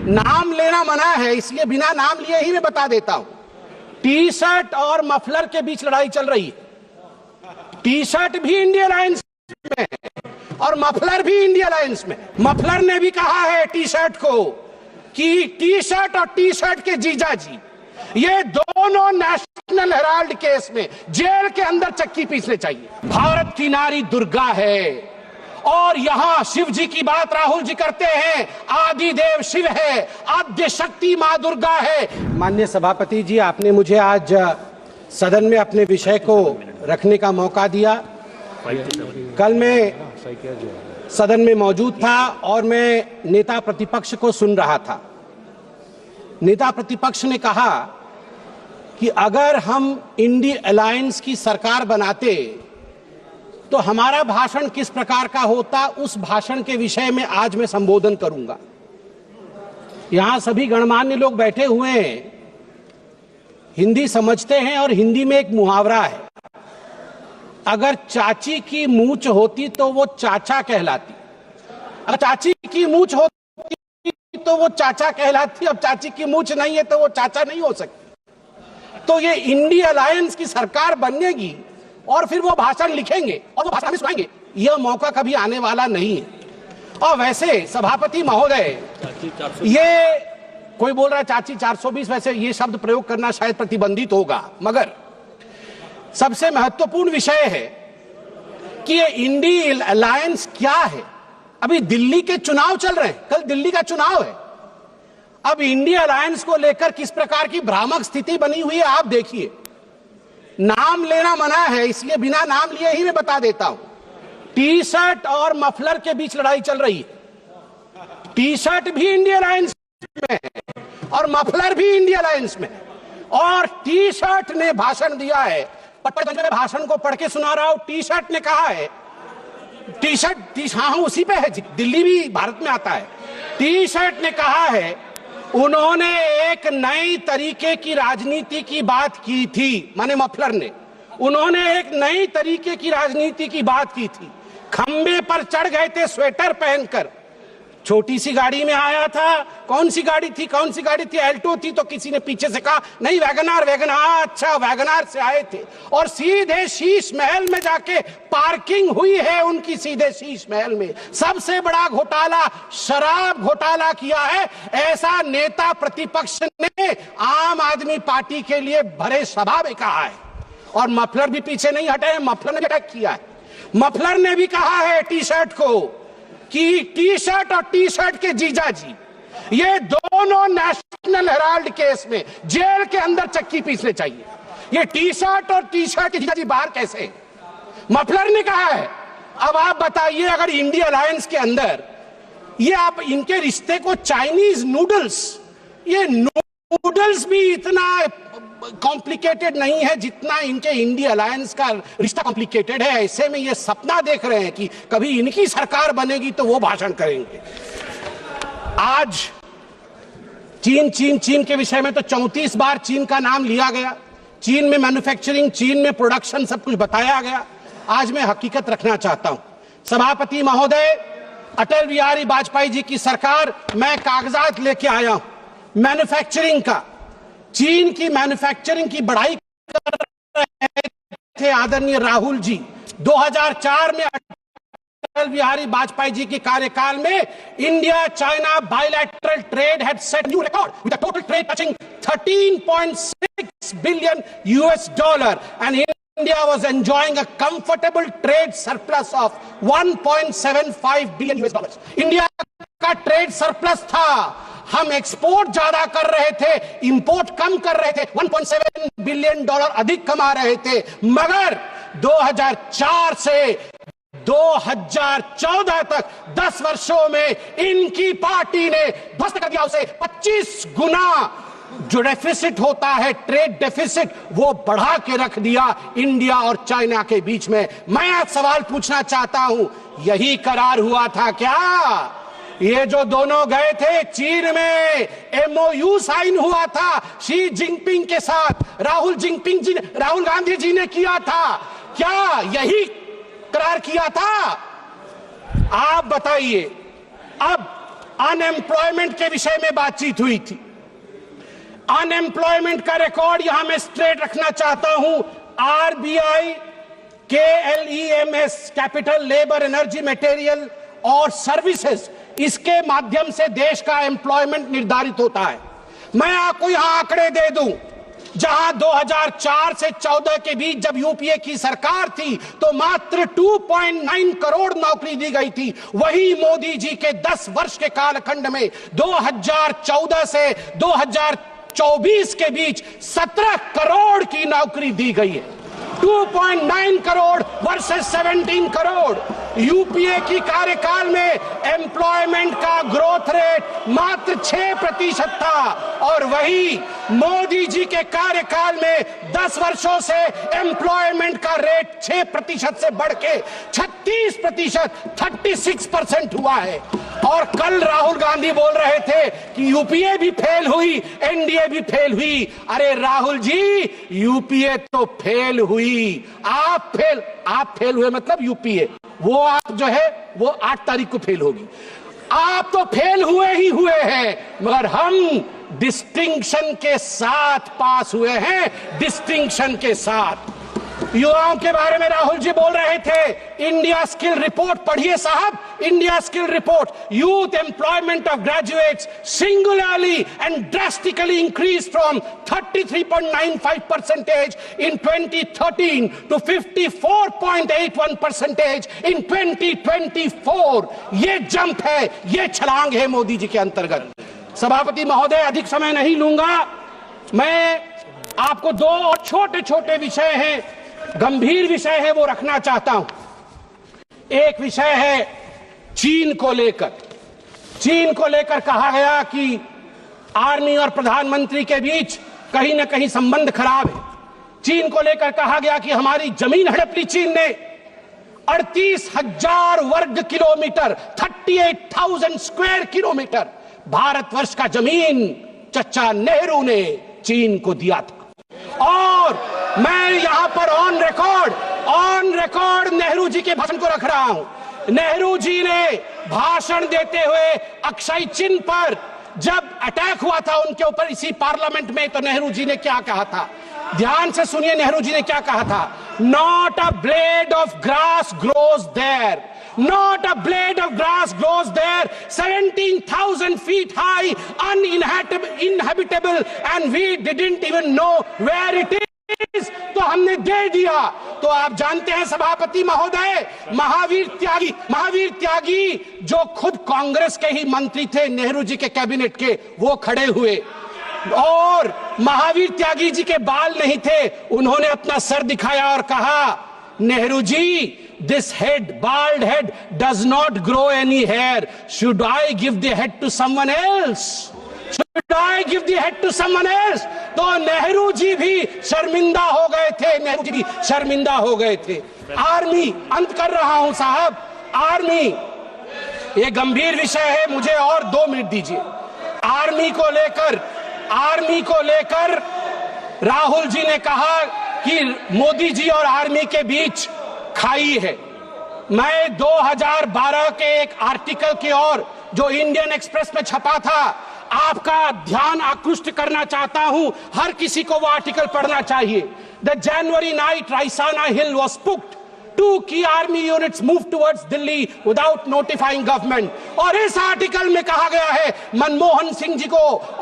नाम लेना मना है, इसलिए बिना नाम लिए ही मैं बता देता हूं। टी शर्ट और मफलर के बीच लड़ाई चल रही है। टी शर्ट भी इंडिया अलायंस में और मफलर भी इंडिया अलायंस में। मफलर ने भी कहा है टी शर्ट को कि टी शर्ट और टी शर्ट के जीजा जी ये दोनों नेशनल हेराल्ड केस में जेल के अंदर चक्की पीसने चाहिए। भारत की नारी दुर्गा है और यहां शिव जी की बात राहुल जी करते हैं। आदि देव शिव है, आद्य शक्ति मां दुर्गा है। माननीय सभापति जी, आपने मुझे आज सदन में अपने विषय को रखने का मौका दिया। कल मैं सदन में मौजूद था और मैं नेता प्रतिपक्ष को सुन रहा था। नेता प्रतिपक्ष ने कहा कि अगर हम इंडिया अलायंस की सरकार बनाते तो हमारा भाषण किस प्रकार का होता, उस भाषण के विषय में आज मैं संबोधन करूंगा। यहां सभी गणमान्य लोग बैठे हुए हैं, हिंदी समझते हैं और हिंदी में एक मुहावरा है, अगर चाची की मूंछ होती तो वो चाचा कहलाती, अगर चाची की मूंछ होती तो वो चाचा कहलाती, अब चाची की मूंछ नहीं है तो वो चाचा नहीं हो सकती। तो ये इंडिया अलायंस की सरकार बनेगी और फिर वो भाषण लिखेंगे और वो भाषण में सुनाएंगे, यह मौका कभी आने वाला नहीं है। और वैसे सभापति महोदय, ये कोई बोल रहा है चाची 420, वैसे ये शब्द प्रयोग करना शायद प्रतिबंधित होगा, मगर सबसे महत्वपूर्ण विषय है कि ये इंडिया अलायंस क्या है। अभी दिल्ली के चुनाव चल रहे हैं, कल दिल्ली का चुनाव है। अब इंडिया अलायंस को लेकर किस प्रकार की भ्रामक स्थिति बनी हुई है आप देखिए। नाम लेना मना है, इसलिए बिना नाम लिए ही मैं बता देता हूं। टी शर्ट और मफलर के बीच लड़ाई चल रही है। टी शर्ट भी इंडिया अलायंस में और मफलर भी इंडिया अलायंस में। और टी शर्ट ने भाषण दिया है, मैं भाषण को पढ़ के सुना रहा हूं। टी शर्ट ने कहा है, टी शर्ट हाँ उसी पे है, दिल्ली भी भारत में आता है। टी शर्ट ने कहा है, उन्होंने एक नई तरीके की राजनीति की बात की थी, माने मफलर ने, उन्होंने एक नई तरीके की राजनीति की बात की थी। खंबे पर चढ़ गए थे स्वेटर पहनकर, छोटी सी गाड़ी में आया था। कौन सी गाड़ी थी? एल्टो थी। तो किसी ने पीछे से कहा नहीं वैगनार। अच्छा वैगनार से आए थे और सीधे शीश महल में जाके पार्किंग हुई है उनकी, सीधे शीश महल में। सबसे बड़ा घोटाला शराब घोटाला किया है, ऐसा नेता प्रतिपक्ष ने आम आदमी पार्टी के लिए भरे सभा में कहा है। और मफलर भी पीछे नहीं हटे, मफलर ने अटैक किया है। मफलर ने भी कहा है टी शर्ट को कि टी शर्ट और टी शर्ट के जीजा जी ये दोनों नेशनल हेराल्ड केस में जेल के अंदर चक्की पीसने चाहिए। ये टी शर्ट और टी शर्ट के जीजा जी बाहर कैसे? मफलर ने कहा है। अब आप बताइए, अगर इंडिया अलायंस के अंदर ये आप इनके रिश्ते को चाइनीज नूडल्स, ये नूडल्स भी इतना कॉम्प्लिकेटेड नहीं है जितना इनके इंडिया अलायंस का रिश्ता कॉम्प्लिकेटेड है। ऐसे में ये सपना देख रहे हैं कि कभी इनकी सरकार बनेगी तो वो भाषण करेंगे। आज चीन के विषय में तो 34 बार चीन का नाम लिया गया, चीन में मैन्युफैक्चरिंग, चीन में प्रोडक्शन, सब कुछ बताया गया। आज मैं हकीकत रखना चाहता हूं। सभापति महोदय, अटल बिहारी वाजपेयी जी की सरकार, मैं कागजात लेके आया हूं मैन्युफैक्चरिंग का। चीन की मैन्युफैक्चरिंग की बढ़ाई कर रहे थे आदरणीय राहुल जी। 2004 में अटल बिहारी वाजपेयी जी के कार्यकाल में India China bilateral trade had set new record with a total trade touching $13.6 billion and India was enjoying a comfortable trade surplus of $1.75 billion। India का ट्रेड सरप्लस था। हम एक्सपोर्ट ज्यादा कर रहे थे, इंपोर्ट कम कर रहे थे, $1.7 बिलियन अधिक कमा रहे थे। मगर 2004 से 2014 तक 10 वर्षों में इनकी पार्टी ने ध्वस्त कर दिया उसे। 25 गुना जो डेफिसिट होता है, ट्रेड डेफिसिट, वो बढ़ा के रख दिया इंडिया और चाइना के बीच में। मैं आज सवाल पूछना चाहता हूं, यही करार हुआ था क्या? ये जो दोनों गए थे चीन में, MOU साइन हुआ था शी जिनपिंग के साथ, राहुल गांधी जी ने किया था, क्या यही करार किया था? आप बताइए। अनएम्प्लॉयमेंट के विषय में बातचीत हुई थी। अनएम्प्लॉयमेंट का रिकॉर्ड यहां मैं स्ट्रेट रखना चाहता हूं। RBI KLEMS, capital, labour, energy, material और सर्विसेज, इसके माध्यम से देश का एम्प्लॉयमेंट निर्धारित होता है। मैं आपको यहां आंकड़े दे दूं, जहां 2004 से 14 के बीच जब यूपीए की सरकार थी तो मात्र 2.9 करोड़ नौकरी दी गई थी। वही मोदी जी के 10 वर्ष के कालखंड में 2014 से 2024 के बीच 17 करोड़ की नौकरी दी गई है। 2.9 करोड़ वर्सेस 17 करोड़। यूपीए की कार्यकाल में एम्प्लॉयमेंट का ग्रोथ रेट मात्र 6% था और वही मोदी जी के कार्यकाल में 10 वर्षों से एम्प्लॉयमेंट का रेट 6% से बढ़ के 36%, 36% हुआ है। और कल राहुल गांधी बोल रहे थे कि यूपीए भी फेल हुई, एनडीए भी फेल हुई। अरे राहुल जी, यूपीए तो फेल हुई, आप फेल हुए, मतलब यूपीए, वो आप जो है वो 8 तारीख को फेल होगी। आप तो फेल हुए ही हुए हैं, मगर हम डिस्टिंक्शन के साथ पास हुए हैं, डिस्टिंक्शन के साथ। युवाओं के बारे में राहुल जी बोल रहे थे। इंडिया स्किल रिपोर्ट पढ़िए साहब, India skill report. Youth employment of graduates singularly and drastically increase from 33.95% in 2013 to 54.81% in 2024। ये जंप है, ये छलांग है मोदी जी के अंतर्गत। सभापति महोदय, अधिक समय नहीं लूंगा। मैं आपको 2 और छोटे छोटे विषय हैं, गंभीर विषय है, वो रखना चाहता हूं। एक विषय है चीन को लेकर। चीन को लेकर कहा गया कि आर्मी और प्रधानमंत्री के बीच कहीं ना कहीं संबंध खराब है। चीन को लेकर कहा गया कि हमारी जमीन हड़प ली चीन ने। 38,000 वर्ग किलोमीटर, 38,000 स्क्वायर किलोमीटर भारतवर्ष का जमीन चचा नेहरू ने चीन को दिया था। और मैं यहां पर ऑन रिकॉर्ड नेहरू जी के भाषण को रख रहा हूं। नेहरू जी ने भाषण देते हुए अक्षय चिन्ह पर जब अटैक हुआ था उनके ऊपर इसी पार्लियामेंट में, तो नेहरू जी ने क्या कहा था, ध्यान से सुनिए। नेहरू जी ने क्या कहा था? Not a blade of grass grows there, not a blade of grass grows there, 17,000 feet high, uninhabitable, and we didn't even know where it is। तो हमने दे दिया। तो आप जानते हैं सभापति महोदय, महावीर त्यागी जो खुद कांग्रेस के ही मंत्री थे, नेहरू जी के कैबिनेट के, वो खड़े हुए और महावीर त्यागी जी के बाल नहीं थे, उन्होंने अपना सर दिखाया और कहा, Nehru ji, this head, bald head, does not grow any hair. Should I give the head to someone else? Should I give the head to someone else? तो नेहरू जी भी शर्मिंदा हो गए थे, आर्मी, अंत कर रहा हूं साहब, आर्मी, ये गंभीर विषय है, मुझे और 2 मिनट दीजिए। आर्मी को लेकर राहुल जी ने कहा कि मोदी जी और आर्मी के बीच खाई है। मैं 2012 के एक आर्टिकल की ओर जो इंडियन एक्सप्रेस में छपा था, आपका ध्यान आकृष्ट करना चाहता हूं। हर किसी को वो आर्टिकल पढ़ना चाहिए। The January night Raisina hill was spooked, 2 key army units moved towards Delhi without notifying government। और इस आर्टिकल में कहा गया है, मनमोहन सिंह जी को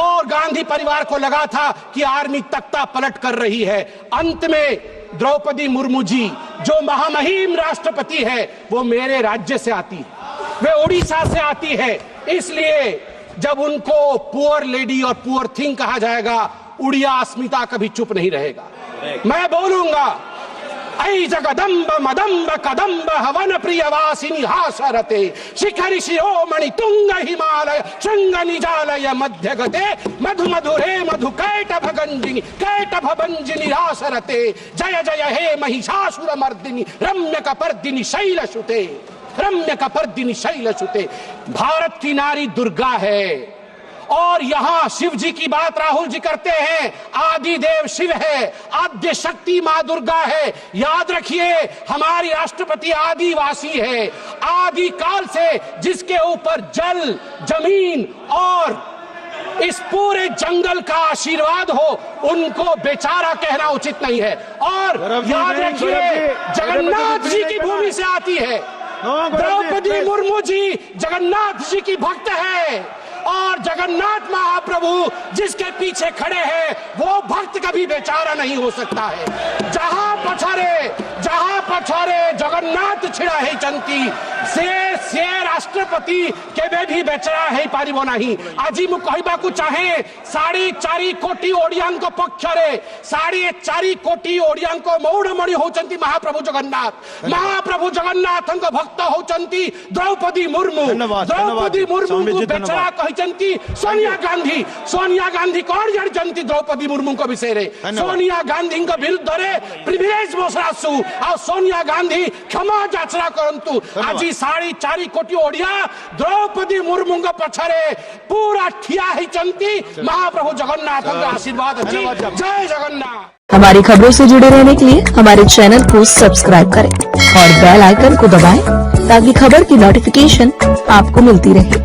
और गांधी परिवार को लगा था कि आर्मी तख्ता पलट कर रही है। अंत में द्रौपदी मुर्मू जी, जो महामहिम राष्ट्रपति है, वो मेरे राज्य से आती है, वे उड़ीसा से आती है। इसलिए जब उनको पुअर लेडी और पुअर थिंग कहा जाएगा, उड़िया अस्मिता कभी चुप नहीं रहेगा। मैं बोलूंगा, ऐ जगदम्ब मदम्ब कदम्ब हवन प्रियवासिनी हासरते, शिखरि शिरोमणि तुंग हिमालय शृंग निजालय मध्य गते, मधु मधुरे मधु कैटभ भंजिनी रासरते, जय जय हे महिषासुर मर्दिनी रम्य कपर्दिनी शैलसुते, भारत की नारी दुर्गा है और यहां शिव जी की बात राहुल जी करते हैं, आदि देव शिव है, आद्य शक्ति मां दुर्गा है। याद रखिए, हमारी राष्ट्रपति आदिवासी है, आदि काल से जिसके ऊपर जल, जमीन और इस पूरे जंगल का आशीर्वाद हो, उनको बेचारा कहना उचित नहीं है। और याद रखिए, जगन्नाथ जी की भूमि से आती है। द्रौपदी मुर्मू जी जगन्नाथ जी की भक्त है, और जगन्नाथ महाप्रभु जिसके पीछे खड़े हैं, वो भक्त कभी बेचारा नहीं हो सकता है। जहां पछारे जगन्नाथ छिड़ा है चंती से राष्ट्रपति केबे भी बेचारा है पारिबो नहीं। आज मु कहबाकू चाहे 4.5 कोटी ओडियान को पक्षरे 4.5 कोटी ओडियान को मौड़मणि होचंती महाप्रभु जगन्नाथ। महाप्रभु जगन्नाथ भक्त होचंती द्रौपदी मुर्मू। द्रौपदी मुर्मू को बेचारा कहचंती सोनिया गांधी कौन जानती द्रौपदी मुर्मू को विषय रे। सोनिया गांधी विरुद्ध रे प्रिविलेज बसरासु आ सोनिया गांधी क्षमा याचना करंतु। आज 4.5 कोटी ओडिया द्रौपदी मुर्मू पछरे पूरा ठिया ही चंती महाप्रभु जगन्नाथ का आशीर्वाद। जय जगन्नाथ। हमारी खबरों से जुड़े रहने के लिए हमारे चैनल को सब्सक्राइब करें और बेल आइकन को दबाएं ताकि खबर की नोटिफिकेशन आपको मिलती रहे।